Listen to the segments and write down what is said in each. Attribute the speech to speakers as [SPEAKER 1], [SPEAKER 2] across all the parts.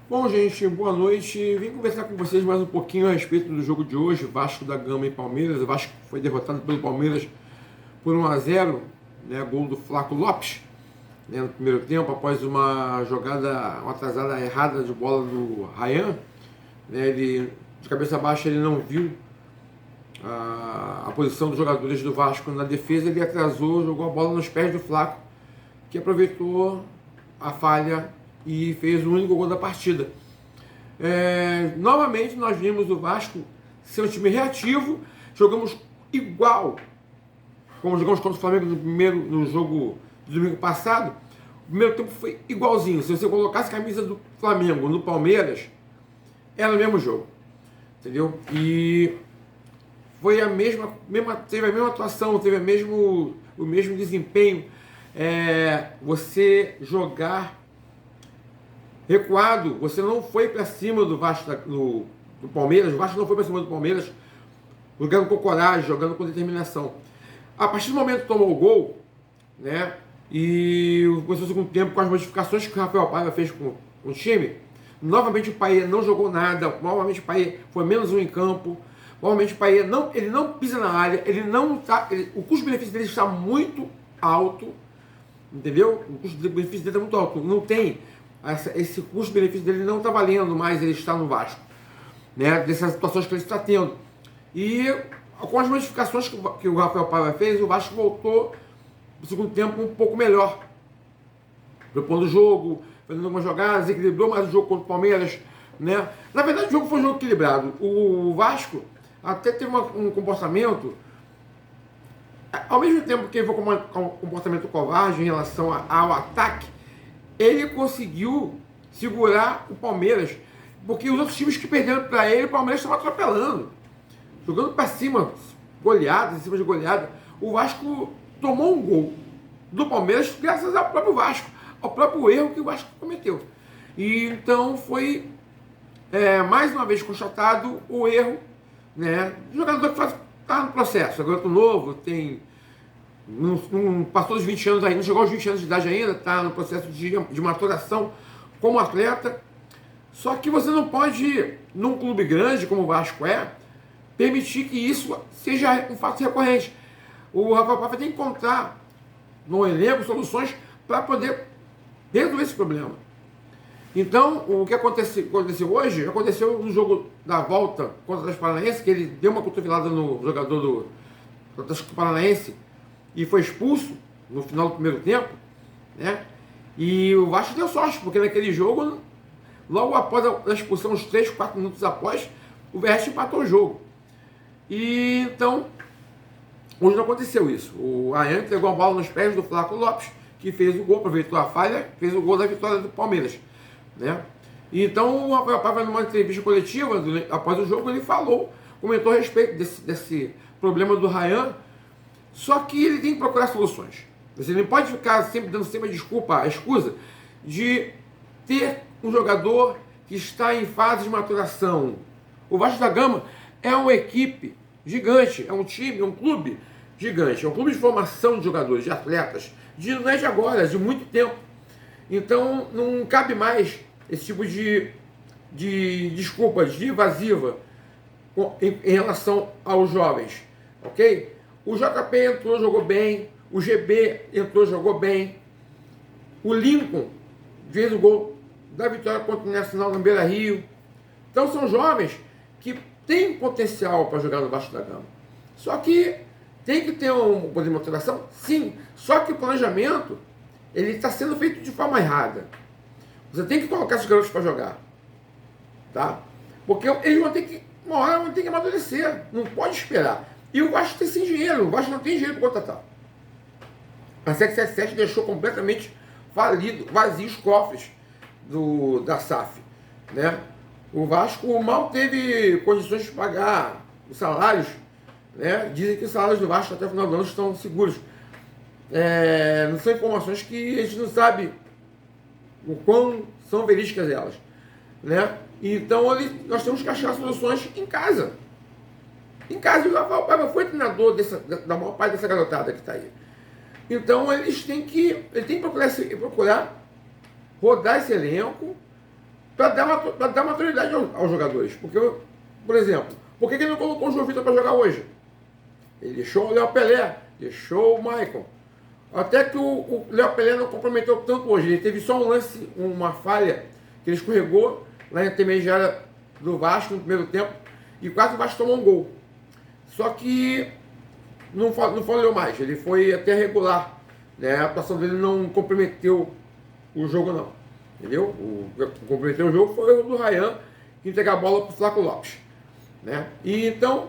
[SPEAKER 1] Bom, gente, boa noite. Vim conversar com vocês mais um pouquinho a respeito do jogo de hoje, Vasco da Gama e Palmeiras. O Vasco foi derrotado pelo Palmeiras por 1-0, né, gol do Flaco Lopes, né, no primeiro tempo, após uma jogada, uma atrasada errada de bola do Ryan. Né, ele, de cabeça baixa, ele não viu a posição dos jogadores do Vasco na defesa, ele atrasou, jogou a bola nos pés do Flaco, que aproveitou a falha e fez o único gol da partida. Novamente nós vimos o Vasco ser um time reativo, jogamos igual como jogamos contra o Flamengo no jogo do domingo passado. O primeiro tempo foi igualzinho. Se você colocasse a camisa do Flamengo no Palmeiras, era o mesmo jogo, entendeu? E foi teve a mesma atuação, teve o mesmo desempenho. Você jogar recuado, você não foi para cima do Vasco, do Palmeiras. O Vasco não foi para cima do Palmeiras jogando com coragem, jogando com determinação. A partir do momento que tomou o gol, né, e começou o segundo tempo com as modificações que o Rafael Paiva fez com o time, novamente o Payet não jogou nada, novamente o Payet foi menos um em campo, novamente o Payet ele não pisa na área, o custo-benefício dele está muito alto, entendeu? O custo-benefício dele está muito alto, não tem. Esse custo-benefício dele não está valendo mais ele estar no Vasco, né, dessas situações que ele está tendo. E com as modificações que o Rafael Paiva fez, o Vasco voltou no segundo tempo um pouco melhor, propondo o jogo, fazendo algumas jogadas, equilibrou mais o jogo contra o Palmeiras, né? Na verdade o jogo foi um jogo equilibrado. O Vasco até teve um comportamento, ao mesmo tempo que ele foi com um comportamento covarde em relação ao ataque, ele conseguiu segurar o Palmeiras, porque os outros times que perderam para ele, o Palmeiras estava atropelando, jogando para cima, goleadas em cima de goleada. O Vasco tomou um gol do Palmeiras graças ao próprio Vasco, ao próprio erro que o Vasco cometeu. E então foi mais uma vez constatado o erro, né? O jogador que está no processo, agora novo, não passou dos 20 anos ainda, não chegou aos 20 anos de idade ainda, está no processo de maturação como atleta. Só que você não pode, num clube grande como o Vasco permitir que isso seja um fato recorrente. O Rafael Paiva tem que encontrar no elenco soluções para poder resolver esse problema. Então, o que aconteceu hoje, aconteceu no jogo da volta contra o Atlético Paranaense, que ele deu uma cotovelada no jogador do Atlético Paranaense e foi expulso no final do primeiro tempo, né? E o Vasco deu sorte, porque naquele jogo, logo após a expulsão, uns 3, 4 minutos após, o Verratti empatou o jogo. E então, hoje não aconteceu isso. O Ryan entregou a bola nos pés do Flaco Lopes, que fez o gol, aproveitou a falha, fez o gol da vitória do Palmeiras, né? E então o Rafael Paiva, numa entrevista coletiva, após o jogo, ele comentou a respeito desse problema do Ryan. Só que ele tem que procurar soluções. Você não pode ficar dando sempre a excusa de ter um jogador que está em fase de maturação. O Vasco da Gama é uma equipe gigante, é um time, é um clube gigante, é um clube de formação de jogadores, de atletas, não é de agora, é de muito tempo. Então não cabe mais esse tipo de desculpas, de evasiva em relação aos jovens, ok? O JP entrou, jogou bem. O GB entrou, jogou bem. O Lincoln fez o gol da vitória contra o Nacional na Beira-Rio. Então são jovens que têm potencial para jogar no Vasco da Gama. Só que tem que ter um poder de motivação? Sim. Só que o planejamento ele está sendo feito de forma errada. Você tem que colocar esses garotos para jogar. Tá? Porque eles vão ter que, uma hora vão ter que amadurecer. Não pode esperar. E o Vasco tem sem dinheiro, o Vasco não tem dinheiro para contratar. A 777 deixou completamente vazios os cofres da SAF, né? O Vasco mal teve condições de pagar os salários, né? Dizem que os salários do Vasco até o final do ano estão seguros. Não são informações que a gente não sabe o quão são verídicas elas, né? Então nós temos que achar soluções em casa. Em casa, o Rafael Paiva foi treinador da maior parte dessa garotada que está aí. Então, ele tem que procurar rodar esse elenco, para dar maturidade aos jogadores. Porque, por exemplo, por que ele não colocou o João Vitor para jogar hoje? Ele deixou o Léo Pelé, deixou o Maicon. Até que o Léo Pelé não comprometeu tanto hoje. Ele teve só um lance, uma falha, que ele escorregou na intermediária do Vasco no primeiro tempo e quase o Vasco tomou um gol. Só que não falhou mais, ele foi até regular. Né? A atuação dele não comprometeu o jogo, não. Entendeu? O que comprometeu o jogo foi o do Ryan, que entregar a bola para o Flaco Lopes. Né? E então,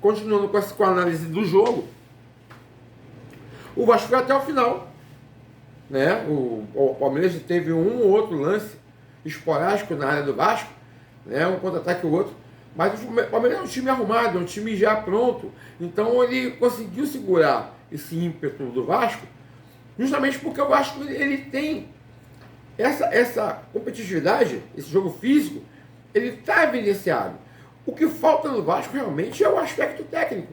[SPEAKER 1] continuando com a análise do jogo, o Vasco foi até o final. Né? O Palmeiras teve um ou outro lance esporádico na área do Vasco, né? Um contra-ataque ou outro. Mas o Palmeiras é um time arrumado, é um time já pronto. Então ele conseguiu segurar esse ímpeto do Vasco, justamente porque o Vasco ele tem essa competitividade, esse jogo físico, ele está evidenciado. O que falta no Vasco realmente é o aspecto técnico.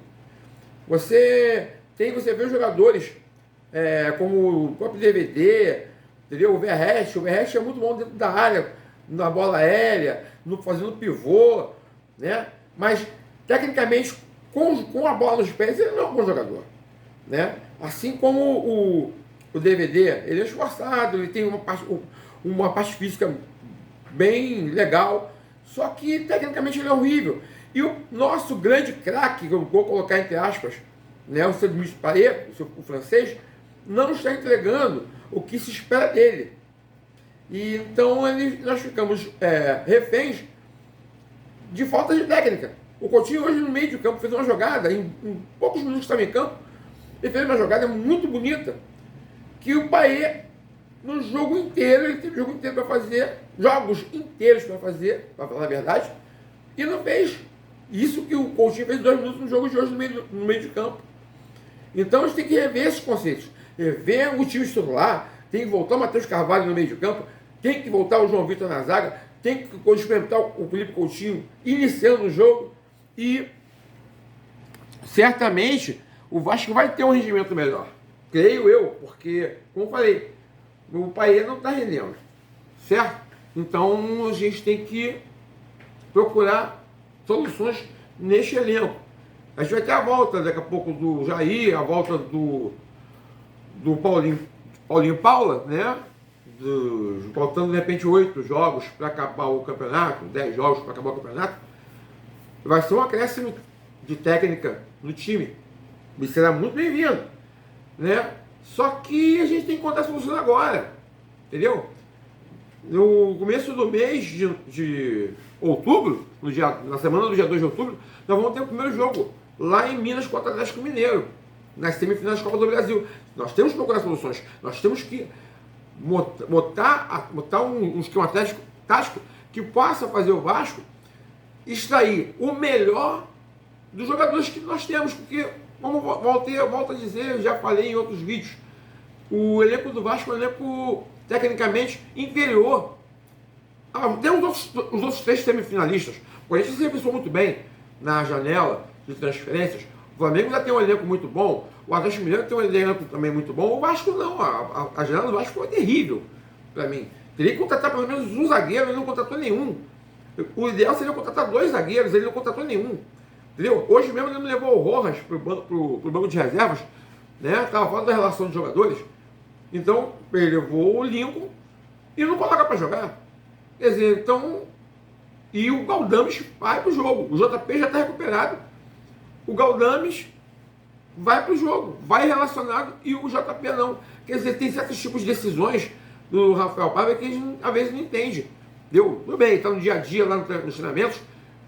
[SPEAKER 1] Você vê os jogadores como o próprio DVD, entendeu? O Verratti é muito bom dentro da área, na bola aérea, fazendo pivô, né? Mas tecnicamente, com a bola nos pés, ele não é um bom jogador, né? Assim como o DVD, ele é esforçado, ele tem uma parte física bem legal, só que tecnicamente ele é horrível. E o nosso grande craque, que eu vou colocar entre aspas, né, o Cédric Paé, o francês, não está entregando o que se espera dele. E então nós ficamos reféns de falta de técnica. O Coutinho hoje no meio de campo fez uma jogada, em poucos minutos que estava em campo, ele fez uma jogada muito bonita, que o Paé, no jogo inteiro, ele teve jogo inteiro para fazer, jogos inteiros para fazer, para falar a verdade, e não fez. Isso que o Coutinho fez 2 minutos no jogo de hoje no meio de campo. Então a gente tem que rever esses conceitos. Rever o time titular, tem que voltar o Matheus Carvalho no meio de campo, tem que voltar o João Vitor na zaga, tem que experimentar o Felipe Coutinho iniciando o jogo e certamente o Vasco vai ter um rendimento melhor. Creio eu, porque, como eu falei, o Paé não está rendendo, certo? Então a gente tem que procurar soluções neste elenco. A gente vai ter a volta daqui a pouco do Jair, a volta do Paulinho Paula, né? Faltando de repente 8 jogos para acabar o campeonato, 10 jogos para acabar o campeonato. Vai ser um acréscimo de técnica no time. E será muito bem-vindo, né? Só que a gente tem que encontrar a solução agora, entendeu? No começo do mês de outubro, na semana do dia 2 de outubro, nós vamos ter o primeiro jogo lá em Minas contra o Atlético Mineiro, nas semifinais da Copa do Brasil. Nós temos que procurar soluções, nós temos que botar um esquema tático que possa fazer o Vasco extrair o melhor dos jogadores que nós temos, porque, como volto a dizer, já falei em outros vídeos, o elenco do Vasco é um elenco tecnicamente inferior até os outros 3 semifinalistas. O Corinthians se pensou muito bem na janela de transferências, o Flamengo já tem um elenco muito bom, o Atlético Mineiro tem um elenco também muito bom, o Vasco não, a janela do Vasco foi terrível para mim. Teria que contratar pelo menos um zagueiro, ele não contratou nenhum. O ideal seria contratar 2 zagueiros, ele não contratou nenhum. Entendeu? Hoje mesmo ele não levou o Rojas pro banco de reservas, né? Estava falando da relação de jogadores. Então, ele levou o Lincoln e não coloca para jogar. Quer dizer, então... E o Galdames vai para o jogo. O JP já está recuperado. O Galdames vai para o jogo, vai relacionado e o JP não. Quer dizer, tem certos tipos de decisões do Rafael Paiva que a gente às vezes não entende. Deu? Tudo bem, está no dia a dia lá nos treinamentos,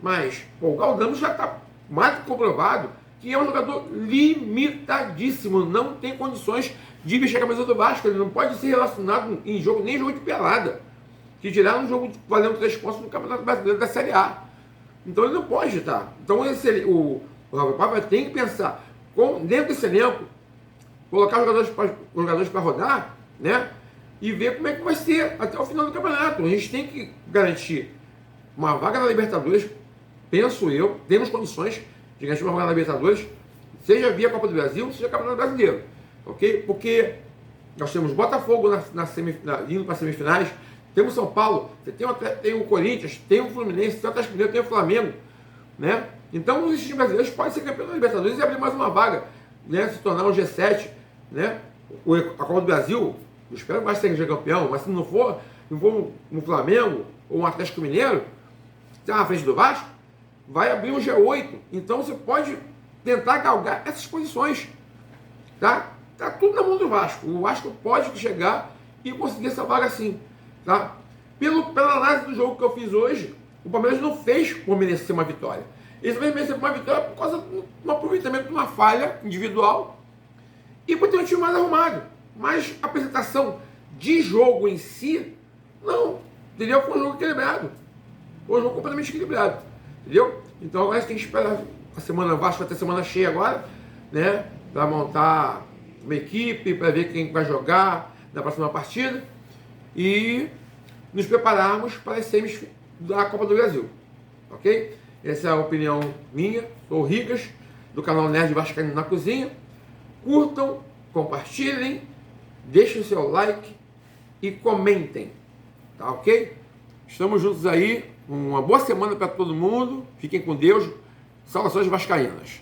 [SPEAKER 1] mas o Galdames já está mais que comprovado que é um jogador limitadíssimo, não tem condições de vestir a camisa do Vasco, ele não pode ser relacionado em jogo, nem jogo de pelada, que dirá um jogo valendo 3 pontos no Campeonato Brasileiro da Série A. Então ele não pode estar. Então o Rafael Paiva tem que pensar, dentro desse elenco, colocar os jogadores para rodar, né? E ver como é que vai ser até o final do campeonato. A gente tem que garantir uma vaga na Libertadores, penso eu, temos condições de garantir uma vaga na Libertadores, seja via Copa do Brasil, seja Campeonato Brasileiro, ok? Porque nós temos Botafogo indo para as semifinais, tem o São Paulo, você tem o Corinthians, tem o Fluminense, tem o Atlético Mineiro, tem o Flamengo, né? Então os times brasileiros podem ser campeões da Libertadores e abrir mais uma vaga, né? Se tornar um G7, né? A Copa do Brasil, eu espero que vai ser campeão, mas se não for um Flamengo ou um Atlético Mineiro, que está na frente do Vasco, vai abrir um G8. Então você pode tentar galgar essas posições, tá? Tá tudo na mão do Vasco. O Vasco pode chegar e conseguir essa vaga sim, tá? Pela análise do jogo que eu fiz hoje, o Palmeiras não fez por merecer uma vitória. Ele vai merecer uma vitória por causa de um aproveitamento de uma falha individual e por ter um time mais arrumado. Mas a apresentação de jogo em si, não. Entendeu? Foi um jogo equilibrado. Foi um jogo completamente equilibrado. Entendeu? Então agora a gente tem que esperar a semana. O Vasco vai ter semana cheia agora, né? Para montar uma equipe, para ver quem vai jogar na próxima partida e nos prepararmos para as semis da Copa do Brasil. Ok? Essa é a opinião minha. Sou o Rigas, do canal Nerd Vascaíno na Cozinha. Curtam, compartilhem, deixem o seu like e comentem. Tá ok? Estamos juntos aí. Uma boa semana para todo mundo. Fiquem com Deus. Saudações vascaínas.